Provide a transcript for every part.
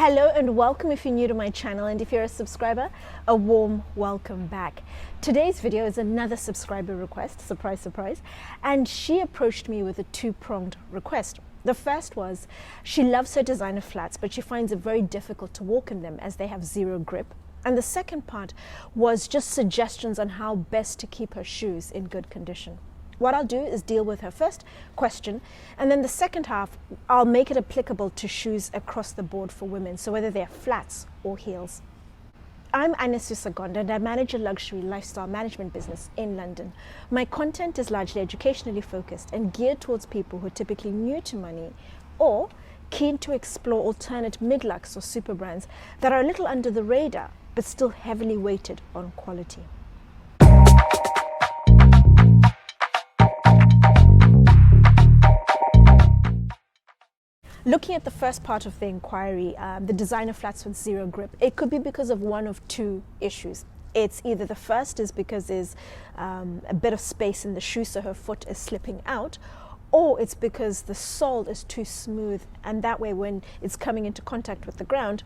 Hello and welcome if you're new to my channel, and if you're a subscriber, a warm welcome back. Today's video is another subscriber request, surprise, surprise, and she approached me with a two-pronged request. The first was she loves her designer flats, but she finds it very difficult to walk in them as they have zero grip. And the second part was just suggestions on how best to keep her shoes in good condition. What I'll do is deal with her first question, and then the second half, I'll make it applicable to shoes across the board for women, so whether they're flats or heels. I'm Anesu Sagonda and I manage a luxury lifestyle management business in London. My content is largely educationally focused and geared towards people who are typically new to money or keen to explore alternate mid-lux or super brands that are a little under the radar but still heavily weighted on quality. Looking at the first part of the inquiry, the designer flats with zero grip, it could be because of one of two issues. It's either the first is because there's a bit of space in the shoe so her foot is slipping out, or it's because the sole is too smooth and that way when it's coming into contact with the ground,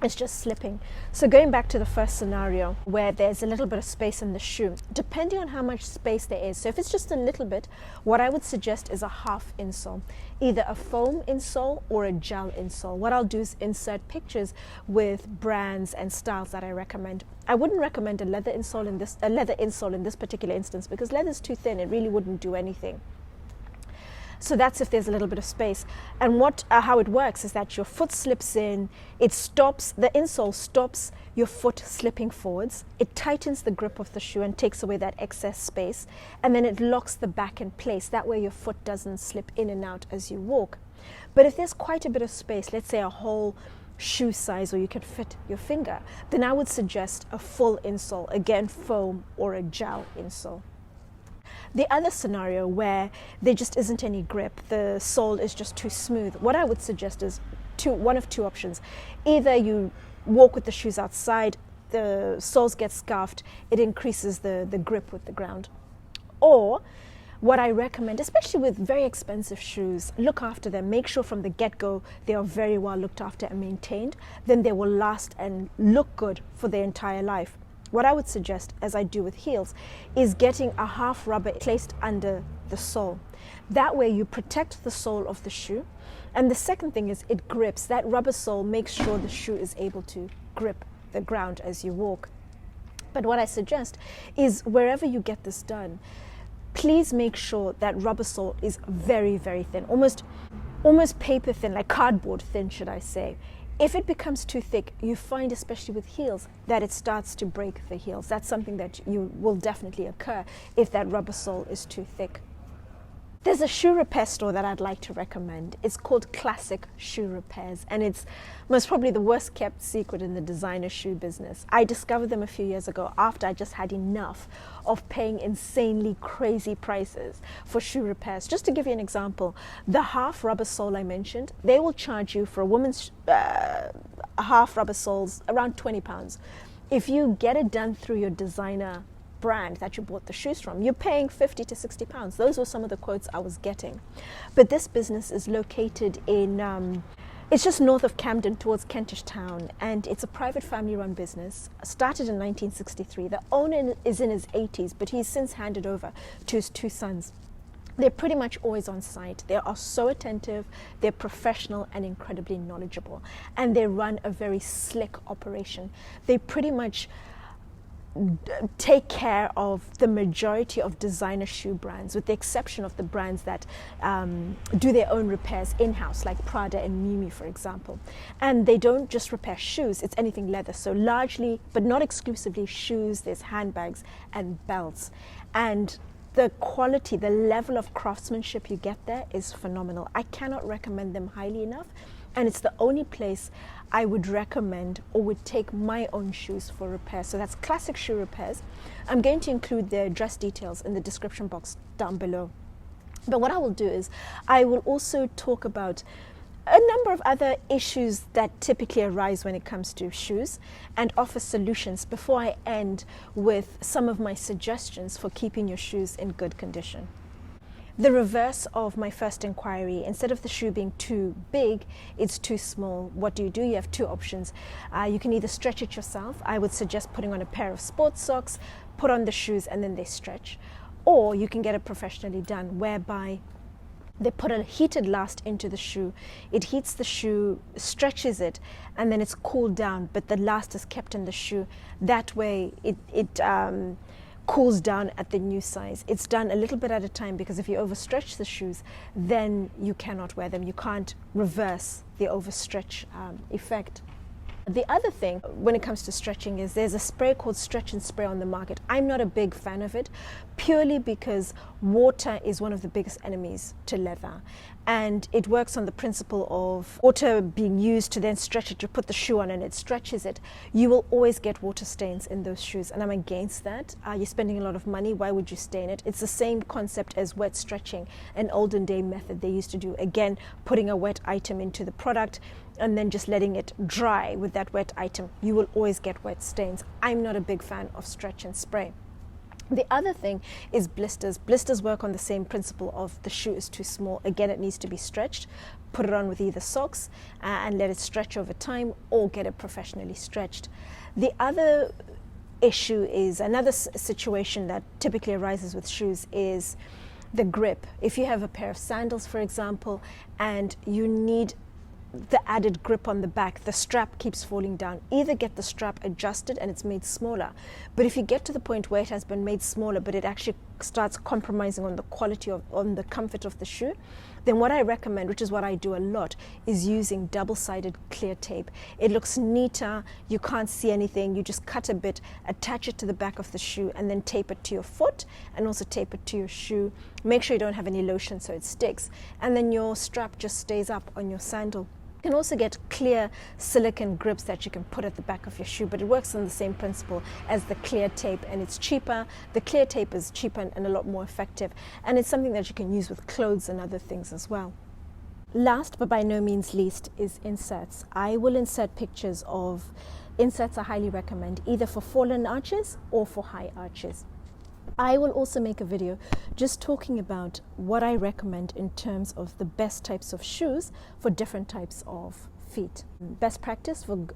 it's just slipping. So going back to the first scenario where there's a little bit of space in the shoe, depending on how much space there is, so if it's just a little bit, what I would suggest is a half insole, either a foam insole or a gel insole. What I'll do is insert pictures with brands and styles that I recommend. I wouldn't recommend a leather insole in this particular instance because leather is too thin, it really wouldn't do anything. So that's if there's a little bit of space. And how it works is that your foot slips in, it stops, the insole stops your foot slipping forwards, it tightens the grip of the shoe and takes away that excess space, and then it locks the back in place. That way your foot doesn't slip in and out as you walk. But if there's quite a bit of space, let's say a whole shoe size where you can fit your finger, then I would suggest a full insole, again foam or a gel insole. The other scenario where there just isn't any grip, the sole is just too smooth, what I would suggest is one of two options. Either you walk with the shoes outside, the soles get scuffed, it increases the grip with the ground. Or what I recommend, especially with very expensive shoes, look after them. Make sure from the get-go they are very well looked after and maintained. Then they will last and look good for their entire life. What I would suggest, as I do with heels, is getting a half rubber placed under the sole. That way you protect the sole of the shoe. And the second thing is it grips. That rubber sole makes sure the shoe is able to grip the ground as you walk. But what I suggest is wherever you get this done, please make sure that rubber sole is very, very thin, almost paper thin, like cardboard thin, should I say. If it becomes too thick, you find, especially with heels, that it starts to break the heels. That's something that will definitely occur if that rubber sole is too thick. There's a shoe repair store that I'd like to recommend. It's called Classic Shoe Repairs, and it's most probably the worst kept secret in the designer shoe business. I discovered them a few years ago after I just had enough of paying insanely crazy prices for shoe repairs. Just to give you an example, the half rubber sole I mentioned, they will charge you for a woman's half rubber soles around £20. If you get it done through your designer brand that you bought the shoes from, you're paying £50 to £60. Those were some of the quotes I was getting. But this business is located in, it's just north of Camden towards Kentish Town, and it's a private family-run business, started in 1963. The owner is in his 80s, but he's since handed over to his two sons. They're pretty much always on site. They are so attentive, they're professional and incredibly knowledgeable, and they run a very slick operation. They pretty much take care of the majority of designer shoe brands, with the exception of the brands that do their own repairs in-house, like Prada and Mimi, for example. And they don't just repair shoes, it's anything leather. So largely, but not exclusively, shoes, there's handbags and belts. And the quality, the level of craftsmanship you get there is phenomenal. I cannot recommend them highly enough. And it's the only place I would recommend or would take my own shoes for repair. So that's Classic Shoe Repairs. I'm going to include their address details in the description box down below. But what I will do is I will also talk about a number of other issues that typically arise when it comes to shoes and offer solutions before I end with some of my suggestions for keeping your shoes in good condition. The reverse of my first inquiry, instead of the shoe being too big, it's too small. What do? You have two options. You can either stretch it yourself. I would suggest putting on a pair of sports socks, put on the shoes, and then they stretch. Or you can get it professionally done, whereby they put a heated last into the shoe. It heats the shoe, stretches it, and then it's cooled down, but the last is kept in the shoe. That way it cools down at the new size. It's done a little bit at a time, because if you overstretch the shoes, then you cannot wear them. You can't reverse the overstretch effect. The other thing when it comes to stretching is there's a spray called Stretch and Spray on the market. I'm not a big fan of it, purely because water is one of the biggest enemies to leather, and it works on the principle of water being used to then stretch it. You put the shoe on and it stretches it. You will always get water stains in those shoes, and I'm against that. You're spending a lot of money. Why would you stain it? It's the same concept as wet stretching, an olden day method they used to do. Again, putting a wet item into the product and then just letting it dry with that wet item. You will always get wet stains. I'm not a big fan of Stretch and Spray. The other thing is blisters. Blisters work on the same principle of the shoe is too small. Again, it needs to be stretched. Put it on with either socks and let it stretch over time, or get it professionally stretched. The other issue is another situation that typically arises with shoes is the grip. If you have a pair of sandals, for example, and you need the added grip on the back, the strap keeps falling down. Either get the strap adjusted and it's made smaller, but if you get to the point where it has been made smaller but it actually starts compromising on the quality of, on the comfort of the shoe, then what I recommend, which is what I do a lot, is using double-sided clear tape. It looks neater, you can't see anything, you just cut a bit, attach it to the back of the shoe, and then tape it to your foot and also tape it to your shoe. Make sure you don't have any lotion so it sticks, and then your strap just stays up on your sandal. You can also get clear silicone grips that you can put at the back of your shoe, but it works on the same principle as the clear tape, and it's cheaper. The clear tape is cheaper and a lot more effective, and it's something that you can use with clothes and other things as well. Last but by no means least is inserts. I will insert pictures of inserts. I highly recommend, either for fallen arches or for high arches. I will also make a video just talking about what I recommend in terms of the best types of shoes for different types of feet. Best practice for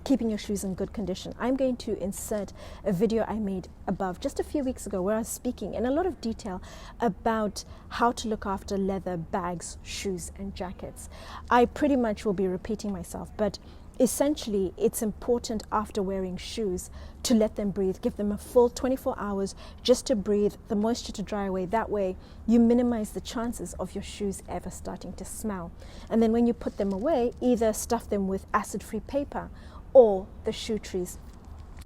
keeping your shoes in good condition. I'm going to insert a video I made above just a few weeks ago where I was speaking in a lot of detail about how to look after leather bags, shoes and jackets. I pretty much will be repeating myself, but essentially, it's important after wearing shoes to let them breathe. Give them a full 24 hours just to breathe, the moisture to dry away. That way, you minimize the chances of your shoes ever starting to smell. And then when you put them away, either stuff them with acid-free paper or the shoe trees.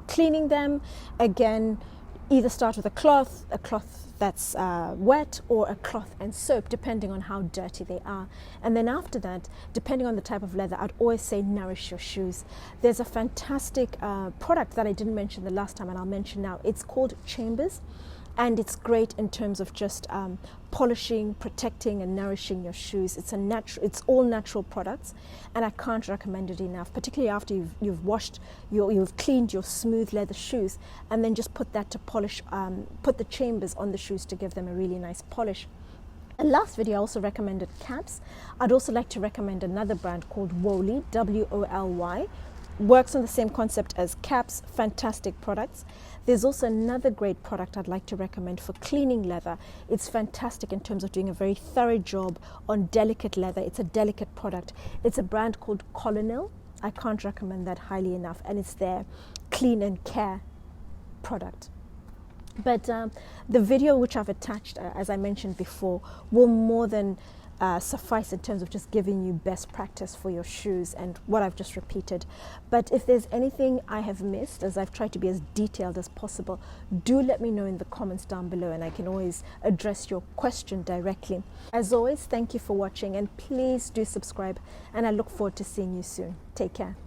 Cleaning them, again, either start with a cloth that's wet, or a cloth and soap, depending on how dirty they are. And then after that, depending on the type of leather, I'd always say nourish your shoes. There's a fantastic product that I didn't mention the last time, and I'll mention now. It's called Chambers, and it's great in terms of just polishing, protecting and nourishing your shoes. It's all natural products, and I can't recommend it enough, particularly after you've cleaned your smooth leather shoes, and then just put that to polish, put the Chambers on the shoes to give them a really nice polish. And last video I also recommended Kaps. I'd also like to recommend another brand called Woly, W-O-L-Y. Works on the same concept as Kaps, fantastic products. There's also another great product I'd like to recommend for cleaning leather. It's fantastic in terms of doing a very thorough job on delicate leather. It's a delicate product. It's a brand called Collonil. I can't recommend that highly enough, and it's their clean and care product. But the video which I've attached, as I mentioned before, will more than suffice in terms of just giving you best practice for your shoes and what I've just repeated. But if there's anything I have missed, as I've tried to be as detailed as possible, do let me know in the comments down below, and I can always address your question directly. As always, thank you for watching, and please do subscribe, and I look forward to seeing you soon. Take care.